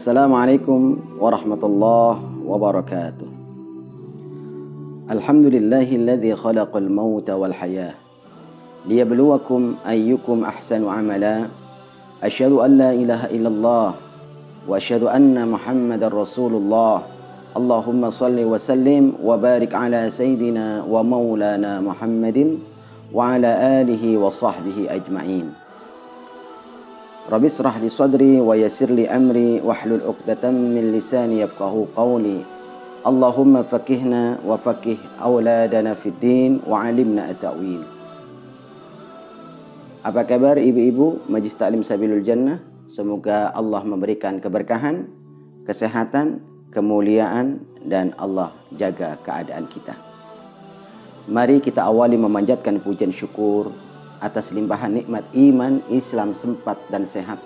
Assalamualaikum warahmatullahi wabarakatuh. Alhamdulillahilladzi khalaqal mauta wal hayah liyabluwakum ayyukum ahsanu amala. Asyhadu an la ilaha illallah wa asyhadu anna Muhammadar Rasulullah. Allahumma salli wa sallim wa barik ala sayyidina wa maulana Muhammadin wa ala alihi wa sahbihi ajma'in. Rabbi israh li sadri wa yassir li amri wahlul 'uqdatam min lisani yafqahu qawli. Allahumma faqihna wa faqih auladana fid din wa 'allimna at-ta'wil. Apa kabar ibu-ibu Majlis Taklim Sabilul Jannah? Semoga Allah memberikan keberkahan, kesehatan, kemuliaan, dan Allah jaga keadaan kita. Mari kita awali memanjatkan pujian syukur atas limpahan nikmat iman, Islam, sempat dan sehat,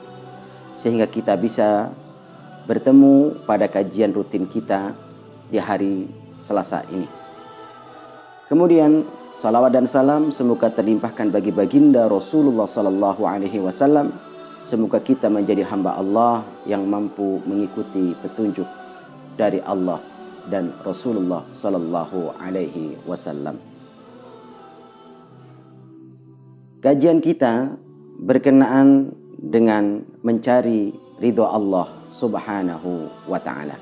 sehingga kita bisa bertemu pada kajian rutin kita di hari Selasa ini. Kemudian salawat dan salam semoga terlimpahkan bagi baginda Rasulullah Sallallahu Alaihi Wasallam. Semoga kita menjadi hamba Allah yang mampu mengikuti petunjuk dari Allah dan Rasulullah Sallallahu Alaihi Wasallam. Kajian kita berkenaan dengan mencari ridho Allah Subhanahu wa ta'ala.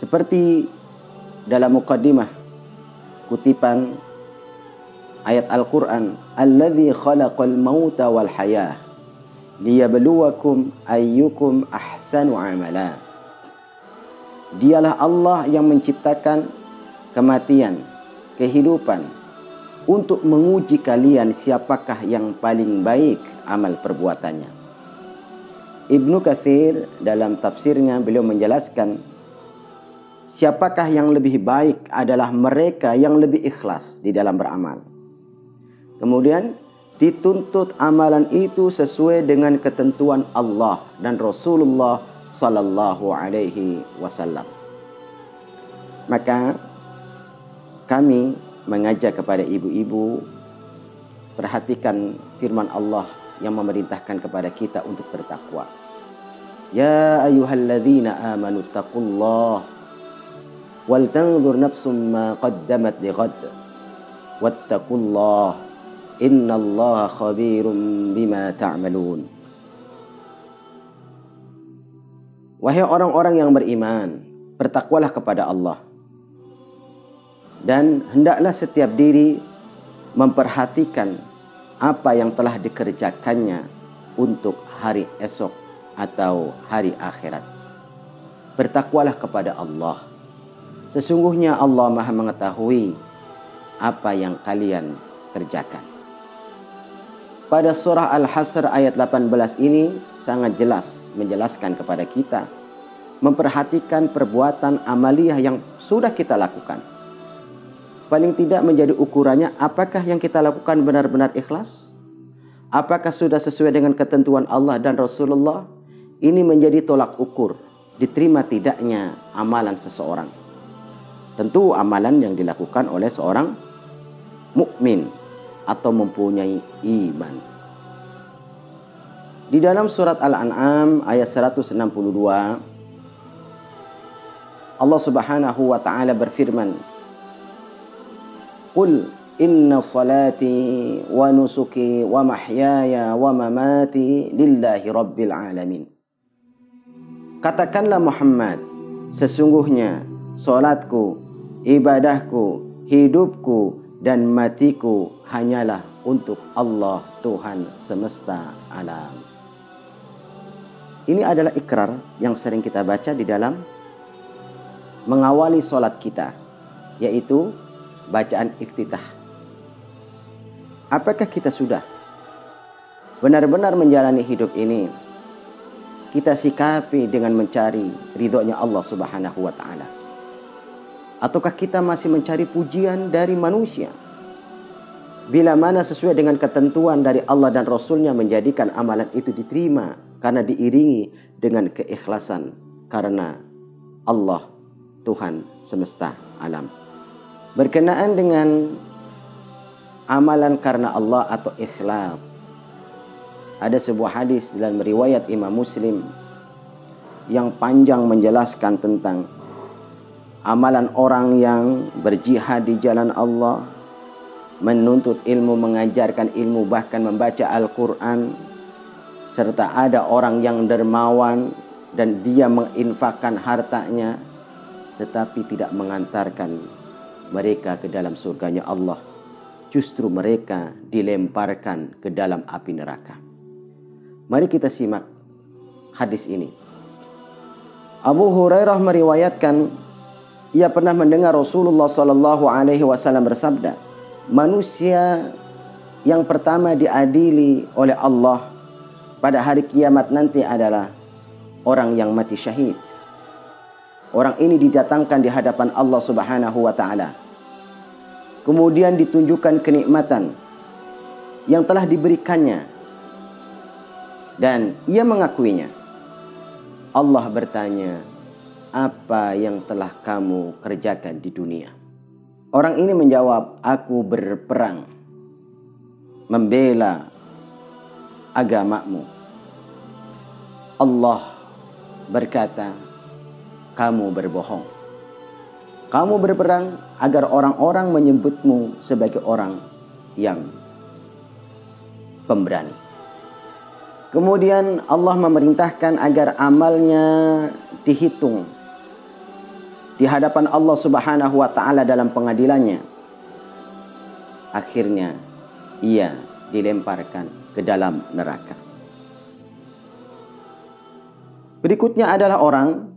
Seperti dalam muqaddimah kutipan ayat Al-Quran, Alladzi khalaqal mauta wal hayah liyabluwakum ayyukum ahsanu amala. Dialah Allah yang menciptakan kematian, kehidupan, untuk menguji kalian siapakah yang paling baik amal perbuatannya. Ibnu Katsir dalam tafsirnya beliau menjelaskan, siapakah yang lebih baik adalah mereka yang lebih ikhlas di dalam beramal. Kemudian dituntut amalan itu sesuai dengan ketentuan Allah dan Rasulullah Sallallahu Alaihi Wasallam. Maka kami mengajak kepada ibu-ibu, perhatikan firman Allah yang memerintahkan kepada kita untuk bertakwa. Ya ayyuhalladzina amanu taqullah wal tanzur nafsum ma qaddamat lighad wattaqullah innallaha khabirum bima ta'malun. Wahai orang-orang yang beriman, bertakwalah kepada Allah. Dan hendaklah setiap diri memperhatikan apa yang telah dikerjakannya untuk hari esok atau hari akhirat. Bertakwalah kepada Allah. Sesungguhnya Allah Maha mengetahui apa yang kalian kerjakan. Pada surah Al-Hasr ayat 18 ini sangat jelas menjelaskan kepada kita memperhatikan perbuatan amaliyah yang sudah kita lakukan. Paling tidak menjadi ukurannya, apakah yang kita lakukan benar-benar ikhlas? Apakah sudah sesuai dengan ketentuan Allah dan Rasulullah? Ini menjadi tolak ukur diterima tidaknya amalan seseorang. Tentu amalan yang dilakukan oleh seorang mukmin atau mempunyai iman. Di dalam surat Al-An'am ayat 162, Allah Subhanahu wa ta'ala berfirman, Qul inna salati wa nusuki wa mahyaya wa mamati lillahi rabbil alamin. Katakanlah Muhammad, sesungguhnya salatku, ibadahku, hidupku dan matiku hanyalah untuk Allah Tuhan semesta alam. Ini adalah ikrar yang sering kita baca di dalam mengawali salat kita, yaitu bacaan iftitah. Apakah kita sudah benar-benar menjalani hidup ini? Kita sikapi dengan mencari ridhonya Allah Subhanahu wa ta'ala. Ataukah kita masih mencari pujian dari manusia? Bila mana sesuai dengan ketentuan dari Allah dan Rasulnya menjadikan amalan itu diterima karena diiringi dengan keikhlasan karena Allah Tuhan semesta alam. Berkenaan dengan amalan karena Allah atau ikhlas, ada sebuah hadis dalam riwayat Imam Muslim yang panjang menjelaskan tentang amalan orang yang berjihad di jalan Allah, menuntut ilmu, mengajarkan ilmu, bahkan membaca Al-Quran. Serta ada orang yang dermawan dan dia menginfakkan hartanya, tetapi tidak mengantarkan mereka ke dalam surganya Allah. Justru mereka dilemparkan ke dalam api neraka. Mari kita simak hadis ini. Abu Hurairah meriwayatkan, ia pernah mendengar Rasulullah SAW bersabda, manusia yang pertama diadili oleh Allah pada hari kiamat nanti adalah orang yang mati syahid. Orang ini didatangkan di hadapan Allah Subhanahu wa Ta'ala. Kemudian ditunjukkan kenikmatan yang telah diberikannya dan ia mengakuinya. Allah bertanya, apa yang telah kamu kerjakan di dunia? Orang ini menjawab, aku berperang, membela agamamu. Allah berkata, kamu berbohong. Kamu berperang agar orang-orang menyebutmu sebagai orang yang pemberani. Kemudian Allah memerintahkan agar amalnya dihitung di hadapan Allah Subhanahu wa Ta'ala dalam pengadilannya. Akhirnya ia dilemparkan ke dalam neraka. Berikutnya adalah orang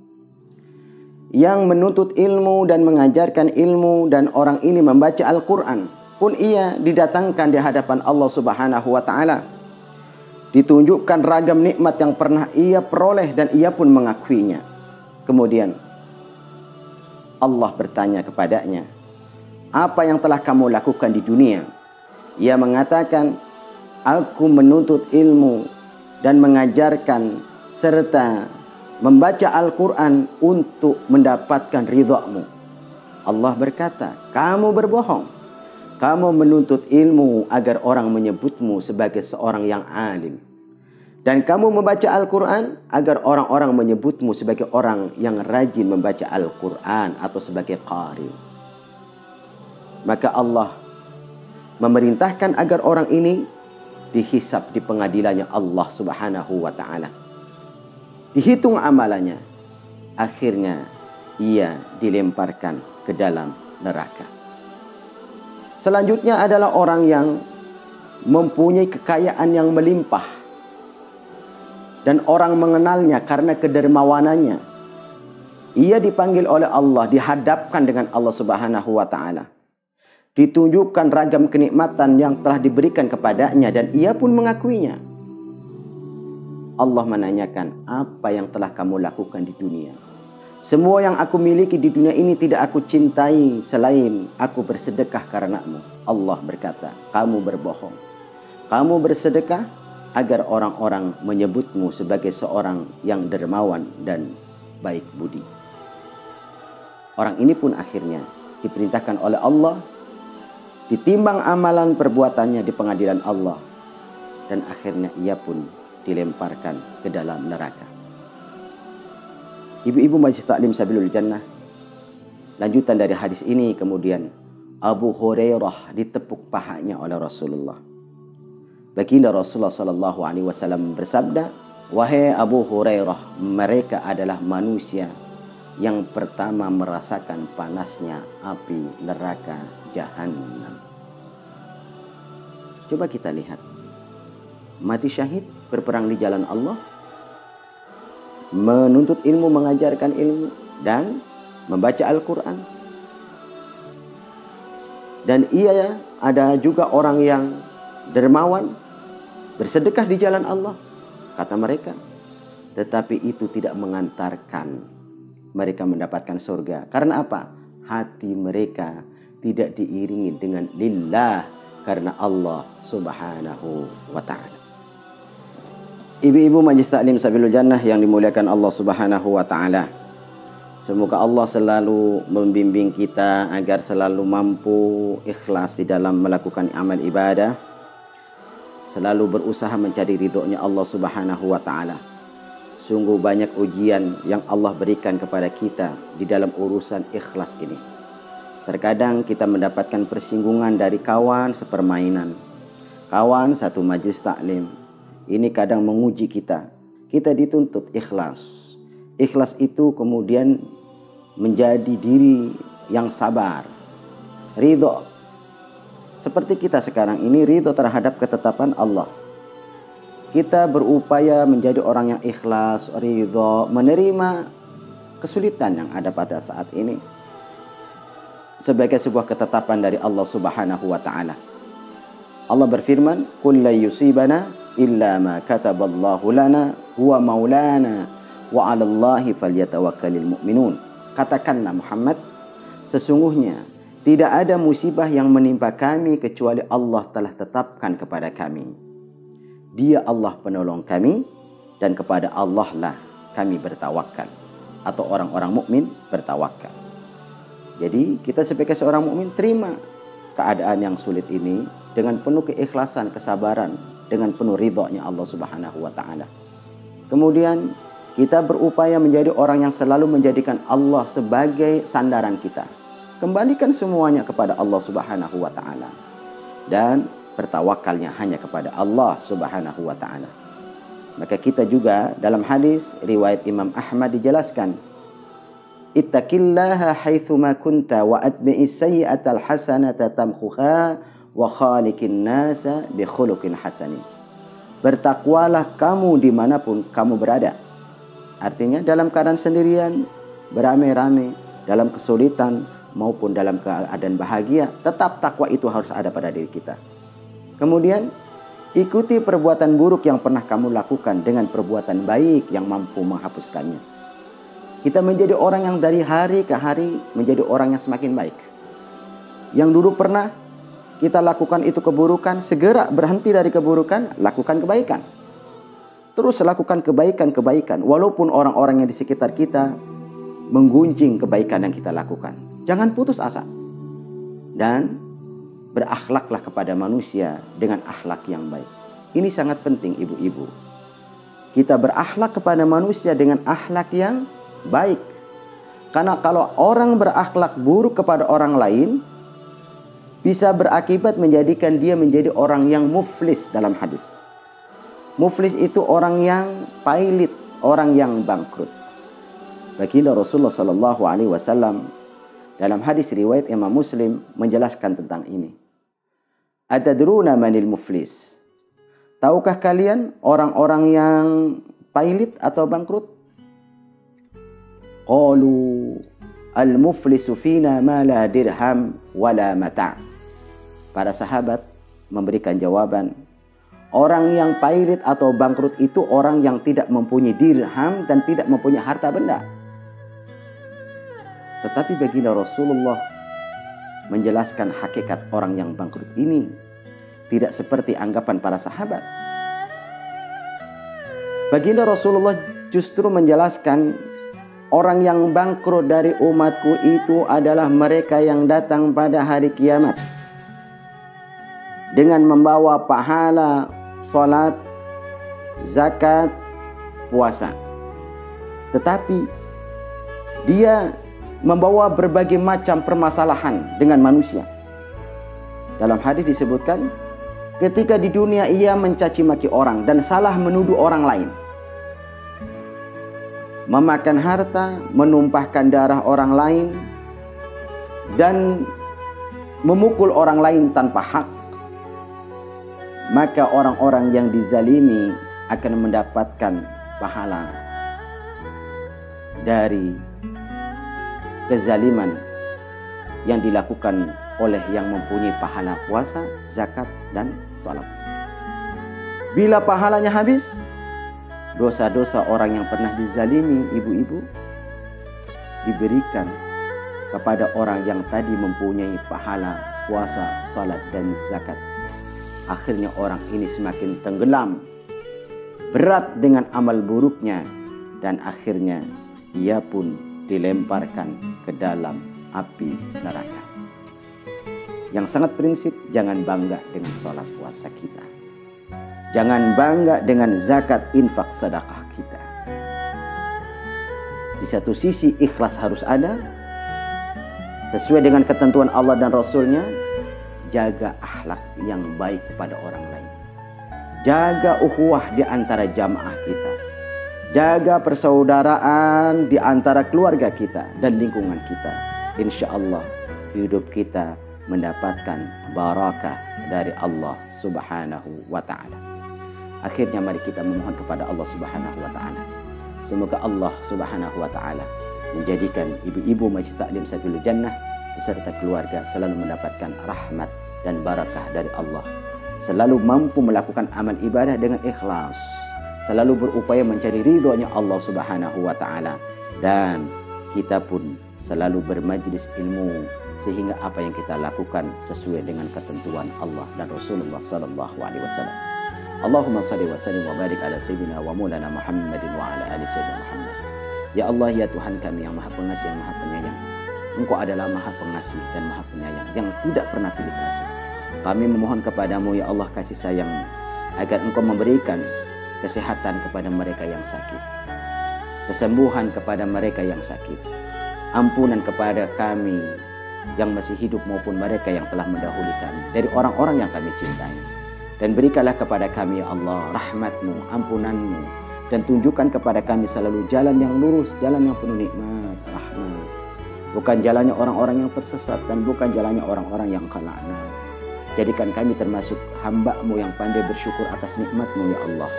yang menuntut ilmu dan mengajarkan ilmu, dan orang ini membaca Al-Quran, pun ia didatangkan di hadapan Allah Subhanahu wa Ta'ala. Ditunjukkan ragam nikmat yang pernah ia peroleh dan ia pun mengakuinya. Kemudian Allah bertanya kepadanya, apa yang telah kamu lakukan di dunia? Ia mengatakan, aku menuntut ilmu dan mengajarkan serta membaca Al-Quran untuk mendapatkan ridhamu. Allah berkata, kamu berbohong. Kamu menuntut ilmu agar orang menyebutmu sebagai seorang yang alim. Dan kamu membaca Al-Quran agar orang-orang menyebutmu sebagai orang yang rajin membaca Al-Quran atau sebagai qari. Maka Allah memerintahkan agar orang ini dihisab di pengadilannya Allah Subhanahu wa Ta'ala. Dihitung amalannya. Akhirnya ia dilemparkan ke dalam neraka. Selanjutnya adalah orang yang mempunyai kekayaan yang melimpah dan orang mengenalnya karena kedermawanannya. Ia dipanggil oleh Allah, dihadapkan dengan Allah Subhanahu wa Ta'ala. Ditunjukkan ragam kenikmatan yang telah diberikan kepadanya dan ia pun mengakuinya. Allah menanyakan, apa yang telah kamu lakukan di dunia? Semua yang aku miliki di dunia ini tidak aku cintai selain aku bersedekah karenamu. Allah berkata, kamu berbohong. Kamu bersedekah agar orang-orang menyebutmu sebagai seorang yang dermawan dan baik budi. Orang ini pun akhirnya diperintahkan oleh Allah, ditimbang amalan perbuatannya di pengadilan Allah, dan akhirnya ia pun dilemparkan ke dalam neraka. Ibu-ibu Majelis Taklim Sabilul Jannah, lanjutan dari hadis ini, kemudian Abu Hurairah ditepuk pahanya oleh Rasulullah. Baginda Rasulullah SAW bersabda, wahai Abu Hurairah, mereka adalah manusia yang pertama merasakan panasnya api neraka Jahannam. Coba kita lihat, mati syahid, berperang di jalan Allah, menuntut ilmu, mengajarkan ilmu, dan membaca Al-Quran. Dan ia ada juga orang yang dermawan, bersedekah di jalan Allah, kata mereka. Tetapi itu tidak mengantarkan mereka mendapatkan surga. Karena apa? Hati mereka tidak diiringi dengan lillah, karena Allah Subhanahu wa Ta'ala. Ibu-ibu Majelis Taklim Sabilul Jannah yang dimuliakan Allah Subhanahu wa Ta'ala, semoga Allah selalu membimbing kita agar selalu mampu ikhlas di dalam melakukan amal ibadah, selalu berusaha mencari ridhonya Allah Subhanahu wa Ta'ala, sungguh banyak ujian yang Allah berikan kepada kita di dalam urusan ikhlas ini. Terkadang kita mendapatkan persinggungan dari kawan sepermainan, kawan satu majlis taklim. Ini kadang menguji kita. Kita dituntut ikhlas. Ikhlas itu kemudian menjadi diri yang sabar, ridho. Seperti kita sekarang ini ridho terhadap ketetapan Allah. Kita berupaya menjadi orang yang ikhlas, ridho, menerima kesulitan yang ada pada saat ini sebagai sebuah ketetapan dari Allah Subhanahu wa taala. Allah berfirman, "Qul la yusibana illa ma kataballahu lana huwa maulana wa 'alallahi falyatawakkalul mu'minun." Katakanlah Muhammad, sesungguhnya tidak ada musibah yang menimpa kami kecuali Allah telah tetapkan kepada kami. Dia Allah penolong kami dan kepada Allah lah kami bertawakal, atau orang-orang mukmin bertawakal. Jadi kita sebagai seorang mukmin terima keadaan yang sulit ini dengan penuh keikhlasan, kesabaran, dengan penuh ridhonya Allah Subhanahu wa taala. Kemudian kita berupaya menjadi orang yang selalu menjadikan Allah sebagai sandaran kita. Kembalikan semuanya kepada Allah Subhanahu wa taala dan bertawakalnya hanya kepada Allah Subhanahu wa taala. Maka kita juga dalam hadis riwayat Imam Ahmad dijelaskan, "Ittaqillaha haitsuma kunta wa atbi'is sayyi'atal hasanata tamhuha wa khaliqin nasa bi khuluqin hasanin." Bertakwalah kamu dimanapun kamu berada. Artinya dalam keadaan sendirian, beramai-ramai, dalam kesulitan maupun dalam keadaan bahagia, tetap takwa itu harus ada pada diri kita. Kemudian ikuti perbuatan buruk yang pernah kamu lakukan dengan perbuatan baik yang mampu menghapuskannya. Kita menjadi orang yang dari hari ke hari menjadi orang yang semakin baik. Yang dulu pernah kita lakukan itu keburukan, segera berhenti dari keburukan, lakukan kebaikan. Terus lakukan kebaikan-kebaikan, walaupun orang-orang yang di sekitar kita menggunjing kebaikan yang kita lakukan. Jangan putus asa. Dan berakhlaklah kepada manusia dengan akhlak yang baik. Ini sangat penting ibu-ibu. Kita berakhlak kepada manusia dengan akhlak yang baik. Karena kalau orang berakhlak buruk kepada orang lain, bisa berakibat menjadikan dia menjadi orang yang muflis dalam hadis. Muflis itu orang yang pailit, orang yang bangkrut. Baginda Rasulullah Sallallahu Alaihi Wasallam dalam hadis riwayat Imam Muslim menjelaskan tentang ini. Atadruna manil muflis? Tahukah kalian orang-orang yang pailit atau bangkrut? Qalu al-muflisu fina ma la dirham wala mata'. Para sahabat memberikan jawaban, orang yang pailit atau bangkrut itu orang yang tidak mempunyai dirham dan tidak mempunyai harta benda. Tetapi baginda Rasulullah menjelaskan hakikat orang yang bangkrut ini tidak seperti anggapan para sahabat. Baginda Rasulullah justru menjelaskan orang yang bangkrut dari umatku itu adalah mereka yang datang pada hari kiamat dengan membawa pahala salat, zakat, puasa. Tetapi dia membawa berbagai macam permasalahan dengan manusia. Dalam hadis disebutkan, ketika di dunia ia mencaci maki orang dan salah menuduh orang lain, memakan harta, menumpahkan darah orang lain, dan memukul orang lain tanpa hak, maka orang-orang yang dizalimi akan mendapatkan pahala dari kezaliman yang dilakukan oleh yang mempunyai pahala puasa, zakat, dan salat. Bila pahalanya habis, dosa-dosa orang yang pernah dizalimi ibu-ibu diberikan kepada orang yang tadi mempunyai pahala puasa, salat, dan zakat. Akhirnya orang ini semakin tenggelam, berat dengan amal buruknya, dan akhirnya ia pun dilemparkan ke dalam api neraka. Yang sangat prinsip, jangan bangga dengan sholat puasa kita. Jangan bangga dengan zakat, infak, sedekah kita. Di satu sisi ikhlas harus ada, sesuai dengan ketentuan Allah dan Rasulnya. Jaga akhlak yang baik kepada orang lain. Jaga ukhuwah di antara jamaah kita. Jaga persaudaraan di antara keluarga kita dan lingkungan kita. Insya Allah hidup kita mendapatkan barakah dari Allah Subhanahu wa ta'ala. Akhirnya mari kita memohon kepada Allah Subhanahu wa ta'ala. Semoga Allah Subhanahu wa ta'ala menjadikan ibu-ibu Majlis Taklim Sabilul Jannah beserta keluarga selalu mendapatkan rahmat dan barakah dari Allah. Selalu mampu melakukan amal ibadah dengan ikhlas. Selalu berupaya mencari ridhonya Allah Subhanahu wa ta'ala. Dan kita pun selalu bermajlis ilmu sehingga apa yang kita lakukan sesuai dengan ketentuan Allah dan Rasulullah sallallahu alaihi wasallam. Allahumma shalli wa sallim wa barik ala sayyidina wa maulana Muhammadin wa ala ali sayyidina Muhammad. Ya Allah, ya Tuhan kami yang Maha Pengasih, yang Maha Penyayang. Engkau adalah Maha Pengasih dan Maha Penyayang yang tidak pernah pilih kasih. Kami memohon kepadamu ya Allah kasih sayang, agar Engkau memberikan kesehatan kepada mereka yang sakit, kesembuhan kepada mereka yang sakit, ampunan kepada kami yang masih hidup maupun mereka yang telah mendahului kami dari orang-orang yang kami cintai. Dan berikanlah kepada kami ya Allah rahmat-Mu, ampunan-Mu, dan tunjukkan kepada kami selalu jalan yang lurus, jalan yang penuh nikmat, rahmat. Bukan jalannya orang-orang yang tersesat dan bukan jalannya orang-orang yang Engkau laknat. Jadikan kami termasuk hamba-Mu yang pandai bersyukur atas nikmat-Mu ya Allah.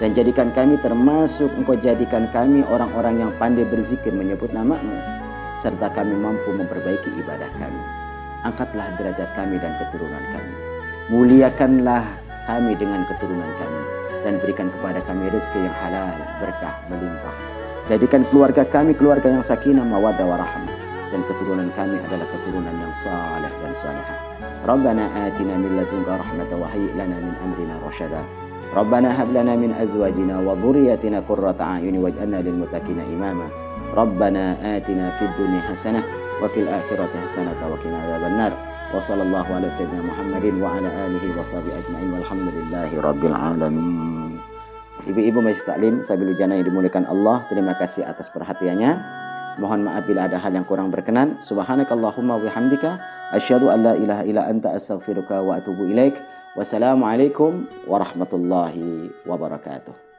Dan jadikan kami termasuk Engkau jadikan kami orang-orang yang pandai berzikir menyebut nama-Mu. Serta kami mampu memperbaiki ibadah kami. Angkatlah derajat kami dan keturunan kami. Muliakanlah kami dengan keturunan kami. Dan berikan kepada kami rezeki yang halal, berkah, melimpah. Jadikan keluarga kami keluarga yang sakinah, mawaddah, warahmah. Dan keturunan kami adalah keturunan yang saleh dan salihah. Rabbana atina min ladunka rahmatan wa hayyi' lana min amrina rasyada. Rabbana hab lana min azwajina wa dhurriyyatina qurrata a'yun waj'alna lil muttaqina imama. Rabbana atina fid dunya hasanah wa fil akhirati hasanah wa qina adzabannar. Wa sallallahu ala sayyidina Muhammadin wa ala alihi wa sahbihi ajma'in walhamdulillahi rabbil alamin. Ibu-ibu Majlis Taklim Sabilul Jannah yang dimuliakan Allah, terima kasih atas perhatiannya. Mohon maaf bila ada hal yang kurang berkenan. Subhanakallahumma wa bihamdika asyhadu an la ilaha illa anta astaghfiruka wa atubu ilaik. Wassalamualaikum warahmatullahi wabarakatuh.